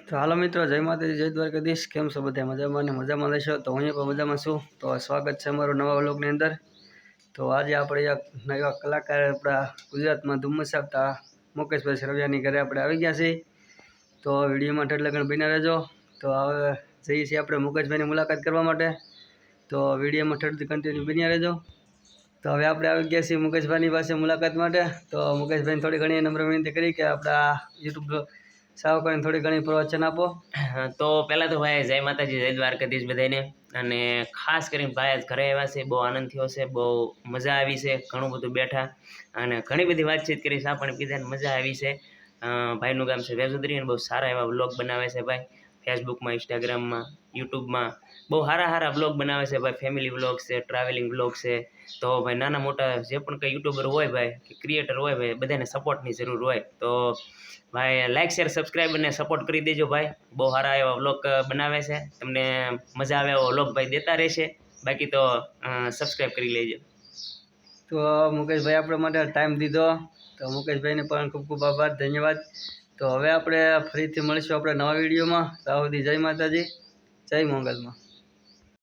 તો હાલો મિત્રો, જય માતાજી, જય દ્વારકાધીશ. કેમ છો બધા? મજામાં ને મજામાં રહેશો? તો હું પણ મજામાં છું. તો સ્વાગત છે અમારું નવા વ્લોગની અંદર. તો આજે આપણે એક નવા કલાકાર આપણા ગુજરાતમાં ધૂમ મચાવતા મુકેશભાઈ સરવૈયાની ઘરે આપણે આવી ગયા છીએ. તો વિડીયોમાં એટલે ઘણ બન્યા રહેજો. તો હવે જઈએ છીએ આપણે મુકેશભાઈની મુલાકાત કરવા માટે. તો વિડીયોમાં ઠેઠથી કન્ટિન્યુ બન્યા રહેજો. તો હવે આપણે આવી ગયા છીએ મુકેશભાઈની પાસે મુલાકાત માટે. તો મુકેશભાઈને થોડી ઘણી નમ્ર વિનંતી કરી કે આપણા યુટ્યુબ સાવ કરીને થોડી ઘણી પ્રવચન આપો. તો પહેલાં તો ભાઈ જય માતાજી, જય દ્વારકાધીશ બધાને. અને ખાસ કરીને ભાઈ આજ ઘરે આવ્યા છે, બહુ આનંદ થયો છે, બહુ મજા આવી છે. ઘણું બધું બેઠા અને ઘણી બધી વાતચીત કરી, ચા પાણી પીધા ને મજા આવી છે. ભાઈનું ગામ છે વેજુદરી અને બહુ સારા એવા વ્લોગ બનાવે છે ભાઈ. ફેસબુકમાં, ઇન્સ્ટાગ્રામમાં, યુટ્યુબમાં બહુ સારા વ્લોગ બનાવે છે ભાઈ. ફેમિલી વ્લોગ છે, ટ્રાવેલિંગ વ્લોગ છે. તો ભાઈ નાના મોટા જે પણ કંઈ યુટ્યુબર હોય ભાઈ કે ક્રિએટર હોય ભાઈ, બધાને સપોર્ટની જરૂર હોય. તો ભાઈ લાઇક શેર સબસ્ક્રાઈબ અને સપોર્ટ કરી દેજો ભાઈ. બહુ સારા એવા વ્લોગ બનાવે છે, તમને મજા આવે એવો વ્લોગ ભાઈ દેતા રહેશે. બાકી તો સબસ્ક્રાઈબ કરી લેજો. તો મુકેશભાઈ આપણા માટે ટાઈમ દીધો, તો મુકેશભાઈને પણ ખૂબ ખૂબ આભાર, ધન્યવાદ. તો હવે આપણે ફરીથી મળીશું આપણે નવા વિડીયોમાં. ત્યાં સુધી જય માતાજી, જય મંગલમાં.